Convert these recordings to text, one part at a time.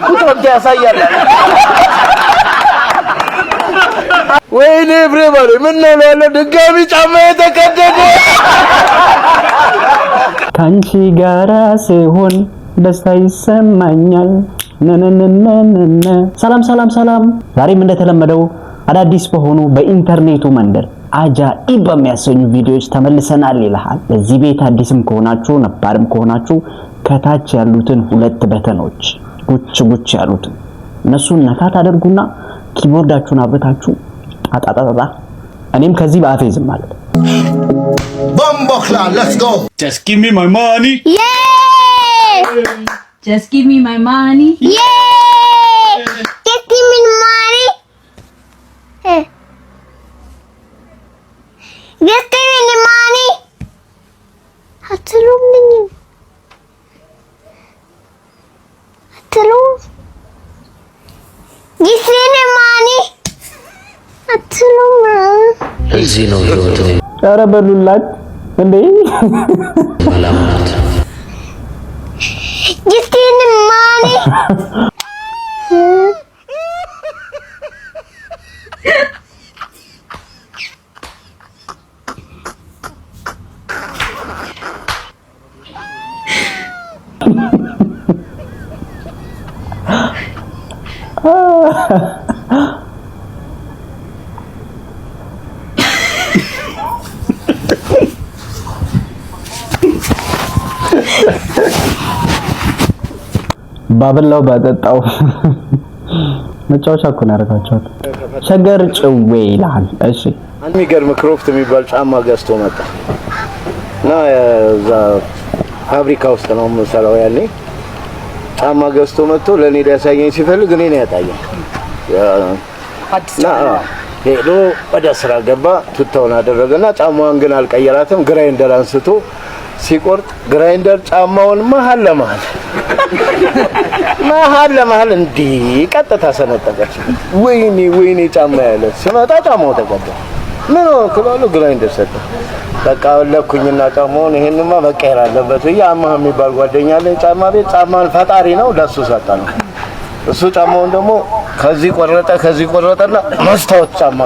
ቁጥር ያሳያል ወይኔ ብሬባሪ ምን ነው ያለው ድጋሚ ጫማ የተቀደደ ካንቺ ጋራ ሲሆን ደስታ ይሰማኛል ነነነነነ ሰላም ዛሬም እንደተለመደው አዳዲስ በሆኑ በኢንተርኔቱ መንደር አጃኢብ በሚያሰኙ ቪዲዮዎች ተመልሰናል ይላል። በዚህ ቤት አዲስም ከሆናችሁ ነባርም ከሆናችሁ ከታች ያሉትን ሁለት በተኖች ጉች ያሉትን እነሱን ነካት አድርጉና ኪቦርዳችሁን አብታችሁ አጣጣጣ እኔም ከዚህ ባፌዝም ማለት Bombo clan, let's go. Just give me my money. Yeah. Just give me my money. Yeah. Just give me the money. Hey. Just give me the money. Hatırım benim. Hatırım. Just give me the money. Hatırım. እዚህ ነው ህይወት ነው ኧረ በሉላት እንዴ ማላማት Just give me the money. ባበላው ባጠጣው መጫወቻ እኮ ነው ያደረጋችሁት። ሸገር ጭዌ ይላል። እሺ አንድ የሚገርም ክሮፍት የሚባል ጫማ ገዝቶ መጣ እና እዛ ፋብሪካ ውስጥ ነው የምሰራው ያኔ ጫማ ገዝቶ መጥቶ ለኔ ሊያሳየኝ ሲፈልግ እኔ ነው ያጣየኝ እና ሄዶ ወደ ስራ ገባ ቱታውን አደረገና ጫማዋን ግን አልቀየራትም ግራይንደር አንስቶ ሲቆርጥ ግራይንደር ጫማውን መሃል ለመሃል እንዲ ቀጥታ ሰነጠቀች ወይኔ ጫማ ያለ ሲመጣ ጫማው ተቀደደ ምን ወክላሉ ግራይንደር ሰጠ በቃ ለኩኝና ጫማውን ይሄንማ መቀየር አለበት ያማህ የሚባል ጓደኛ አለኝ ጫማ ቤት ጫማን ፈጣሪ ነው ለሱ ሰጣ ነው እሱ ጫማውን ደግሞ ከዚህ ቆረጠና መስታወት ጫማ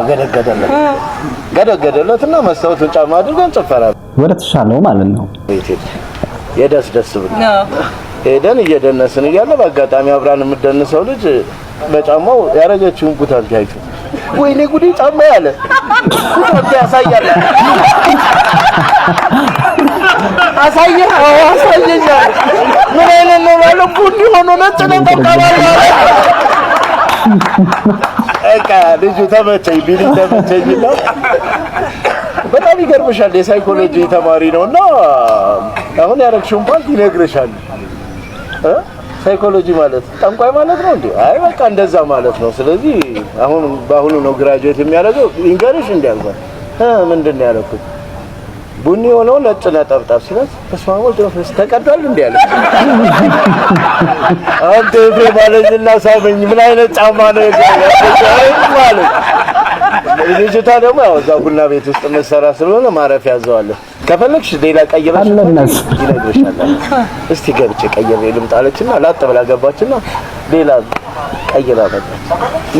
ገደገደለትና መስታወት ጫማ አድርገን ጨፈራ ወደ ተሻለው ማለት ነው የደስ ብሎ ሄደን እየደነስን እያለ በአጋጣሚ አብራን የምደንሰው ልጅ በጫማው ያረጀችውን ቁታል ያይቱ ወይኔ ጉዲ ጫማ ያለ ቁታል ያሳያል አሳየኝ ምን አይነት ነው ማለት ቡኒ ሆኖ ነጭ ነው ተቀባል እቃ ልጅ ተመቸኝ ቢል ተመቸኝ ነው በጣም ይገርምሻል የሳይኮሎጂ ተማሪ ነውና አሁን ያረክሽውን ፓንት ይነግርሻል ሳይኮሎጂ ማለት ጠንቋይ ማለት ነው እንዴ አይ በቃ እንደዛ ማለት ነው ስለዚህ በአሁኑ ነው ግራጁዌት የሚያደርገው ይንገርሽ እንዲያልኳል ምንድነው ያለኩት ቡኒ ሆኖ ነጭ ነጠብጣብ ሲለስ ተስማሞች ደፍስ ተቀዷል እንዴ ያለ አንተ ባለኝና ሳበኝ ምን አይነት ጫማ ነው ማለት ልጅቷ ደግሞ ያው እዛ ቡና ቤት ውስጥ መሰራ ስለሆነ ማረፍ ያዘዋል ከፈለግሽ ሌላ ቀይረሽ ይነግርሻል እስቲ ገብቼ ቀይሬ ልምጣለችና ላጥ ብላ ገባችና ሌላ ቀይራ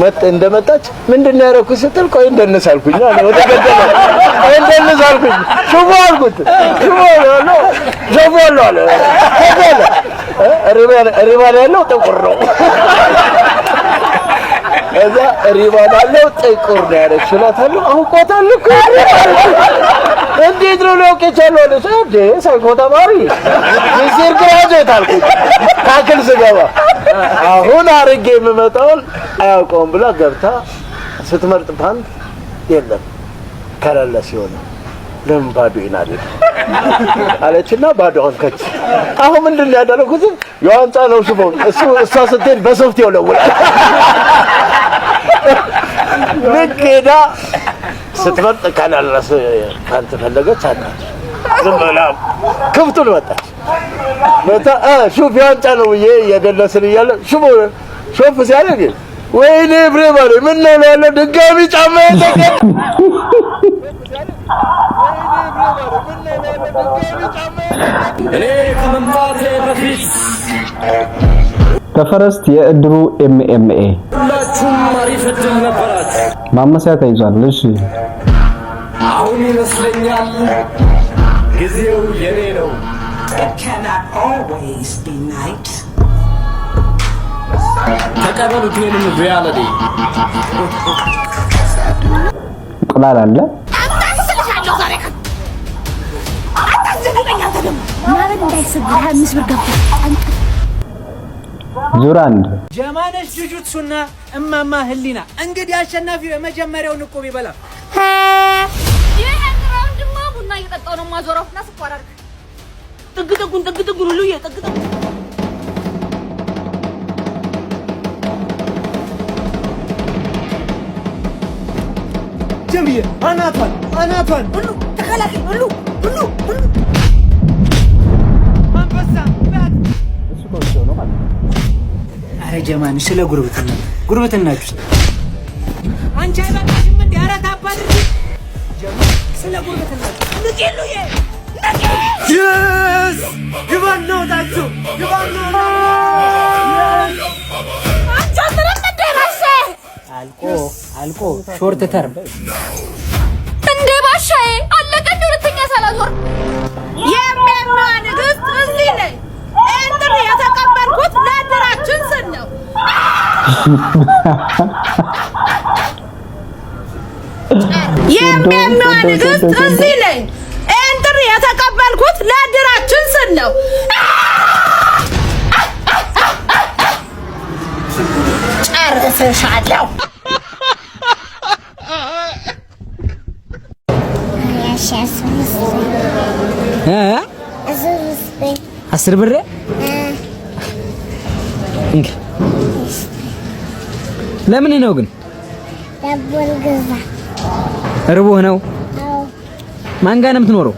መጣች እንደመጣች ምንድነው ያረኩት ስትል ቆይ እንደነሳልኩኝ አለ ወደ ገደለ እንደነሳልኩኝ ሹቦ አልኩት ሹቦ አለ ሪባን ያለው ጥቁር ነው እዛ ሪባን ያለው ጥቁር ነው ያረክሽላታለሁ አውቆታል እኮ እንዴት ነው ለውቄቻለሁ አለች እንዴ ሳይኮ ተማሪ እዚህ ግራጁዌት አልኩት ታክል ስገባ አሁን አርጌ የምመጣውን አያውቀውም ብላ ገብታ ስትመርጥ ፓንት የለም ከለለ ሲሆን ለምን ባዶ ይናል አለችና ባዶውን ከች አሁን ምንድነው ያደረኩት የዋንጫ ነው ሽቦን እሷ ስትሄድ በሶፍት ይወለውላል ልክዳ ስትመርጥ ካላላስ ፓንት ፈለገች አጣች ዝም ብላ ክፍቱን ወጣች መታ ሹፍ ያንጫ ነው የደለስን እያለ ሹፍ ሲያደርግ ወይኔ ብሬባሪ ምን ነው ያለው ድጋሚ ጫማ የተቀደ ከፈረስት የእድሩ ኤምኤምኤ ሁላችሁም አሪፍ እድል ነበራችሁ። ማመሲያ ተይዟል። እሺ አሁን ይመስለኛል ጊዜው የኔ ነው። ተቀበሉት ይሄንን ሪያሊቲ። እንቁላል አለ ዙር አንድ ጀማነሽ ጁጁትሱና እማማ ህሊና እንግዲህ አሸናፊው የመጀመሪያውን ዕቁብ ይበላ። ይሄን ራውንድማ ቡና እየጠጣሁ ነው ማዞራው እና ስኳር አድርግ። ጥግ ሁሉ እየጠግ ጀምዬ አናቷን ሁሉ ተከላከል ሁሉ አንበሳ እሱ ቆንጆ ነው ማለት ነው። አረ ጀማነሽ ስለ ጉርብትናችሁ አንቺ አይበቃሽም እንዴ? ኧረ ታባል ስለ ጉርብትናችሁ ንቄሉዬ yes ግባን ነው ታችሁ ግባን ነው አንቺ አትረመደራሽ አልቆ ሾርት ተርም እንዴ ባሻዬ አለቀ። ሁለተኛ ሳላዞር የሜማ ንግስት እዚህ ነኝ። እንትን የተቀበልኩት ለእድራችን ስል ነው። የሜማ ንግስት እዚህ ነኝ። እንትን የተቀበልኩት ለእድራችን ስል ነው። ጨርሰሻለሁ። አስር ብር ለምን ነው ግን? ዳቦል ገዛ እርቦህ ነው? አዎ ማን ጋር ነው የምትኖረው?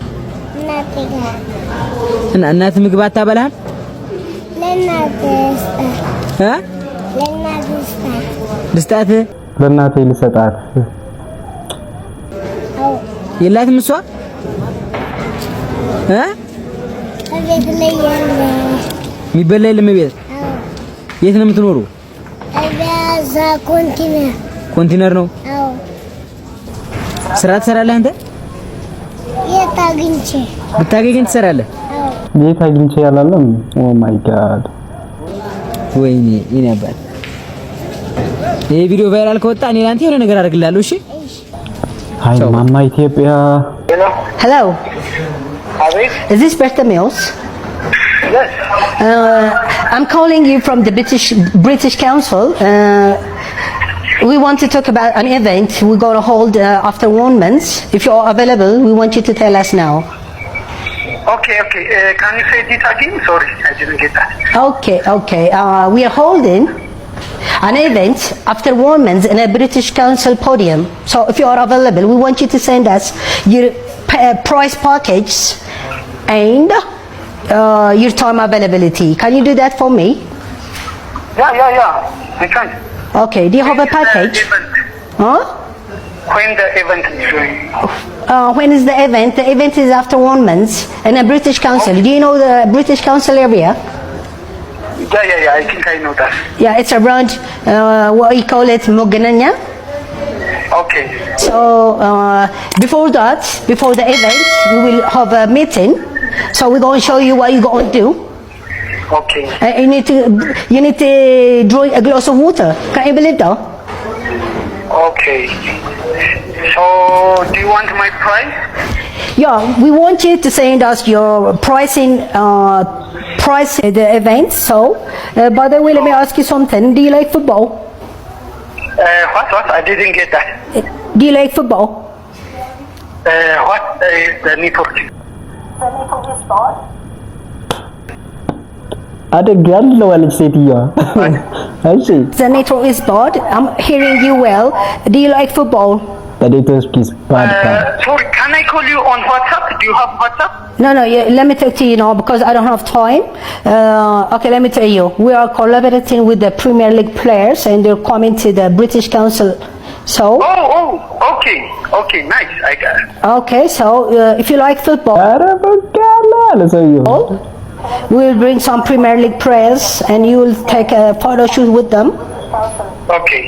እናቴ ጋር። እና እናት ምግብ አታበላህም? ልስጣት ለእናቴ ልሰጣት። የላትም እሷ ቤት ላይ ያለ የሚበላ የለም ቤት። የት ነው የምትኖሩ? እዛ ኮንቲነር ነው። አዎ ስራ ትሰራለህ አንተ? የት አግኝቼ ብታገኝ ትሰራለህ? አዎ የት አግኝቼ ያላለም። ኦ ማይ ጋድ ወይኔ የኔ አባት ይሄ ቪዲዮ ቫይራል ከወጣ እኔ ላንተ የሆነ ነገር አደርግልሃለሁ። እሺ ሃይ ማማ ኢትዮጵያ። Hello. Is this Bertha-Mills? Yes. I'm calling you from the British Council. We want to talk about an event we're going to hold after 1 month. If you're available, we want you to tell us now. Okay. Can you say this again? Sorry, I didn't get that. Okay. We are holding an event after 1 month in a British Council podium. So if you are available, we want you to send us your price package and your time availability. Can you do that for me? Yeah. I can. Okay. Do you have a package? Huh? When the event is going? When is the event? The event is after 1 month in a British Council. Do you know the British Council area? Yeah. I think I know that. Yeah, it's around what you call it, Mogananya. Okay. So before the event, we will have a meeting. So we're going to show you what you're going to do. Okay. You need to drink a glass of water. Can you believe that? Okay. So do you want my price? Yeah, we want you to send us your pricing, price at the event. So, by the way, let me ask you something. Do you like football? What? I didn't get that. Do you like football? What is the network? አደጋለሁ አለች ሴትዮዋ። እሺ The network is bad. I'm hearing you well. Do you like football? The network is bad. Sorry, can I call you on WhatsApp? Do you have WhatsApp? No, let me talk to you now because I don't have time. Okay, let me tell you. We are collaborating with the Premier League players and they're coming to the British Council. So. Okay, nice. I got it. Okay, so if you like football. አረ በቃ አለ ሰውዬው። we'll bring some Premier League players and you will take a photo shoot with them. Okay.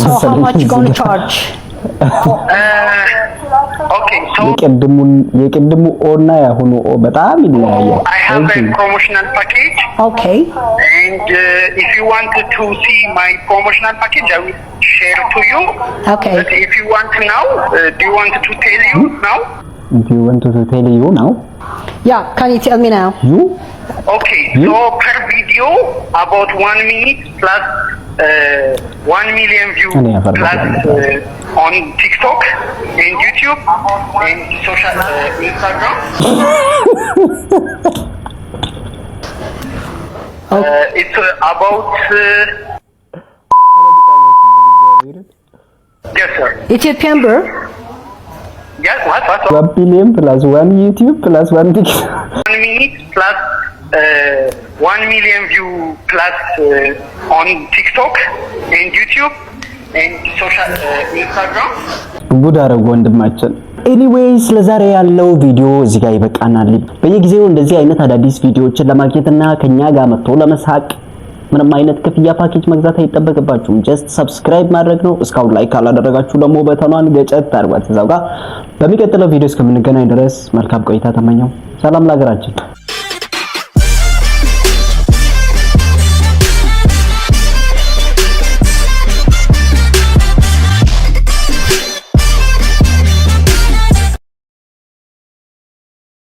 So how much you gonna charge? Okay, so የቅድሙ ኦና ያሁኑ ኦ በጣም ይለያያል። I have a promotional package. Okay. And if you want to see my promotional package, I will share to you. Okay. But if you want now, do you want to tell you now? If you want to tell you now? Yeah, can you tell me now? You? Okay, so per video about 1 minute plus 1 million views plus on TikTok and YouTube and social Instagram. It's about yes sir. Ethiopian birr? Yes, what? 1 billion plus 1 YouTube plus 1 TikTok. 1 minute plus 1 million view plus on TikTok and YouTube and social Instagram. ጉድ አደረጉ ወንድማችን። ኤኒዌይስ ለዛሬ ያለው ቪዲዮ እዚህ ጋር ይበቃናል። በየጊዜው እንደዚህ አይነት አዳዲስ ቪዲዮዎችን ለማግኘትና ከኛ ጋር መጥቶ ለመሳቅ ምንም አይነት ክፍያ ፓኬጅ መግዛት አይጠበቅባችሁም። ጀስት ሰብስክራይብ ማድረግ ነው። እስካሁን ላይክ ካላደረጋችሁ ደግሞ በተኗን ገጨት አድርጓት። እዛው ጋር በሚቀጥለው ቪዲዮ እስከምንገናኝ ድረስ መልካም ቆይታ ተመኘው። ሰላም ለሀገራችን።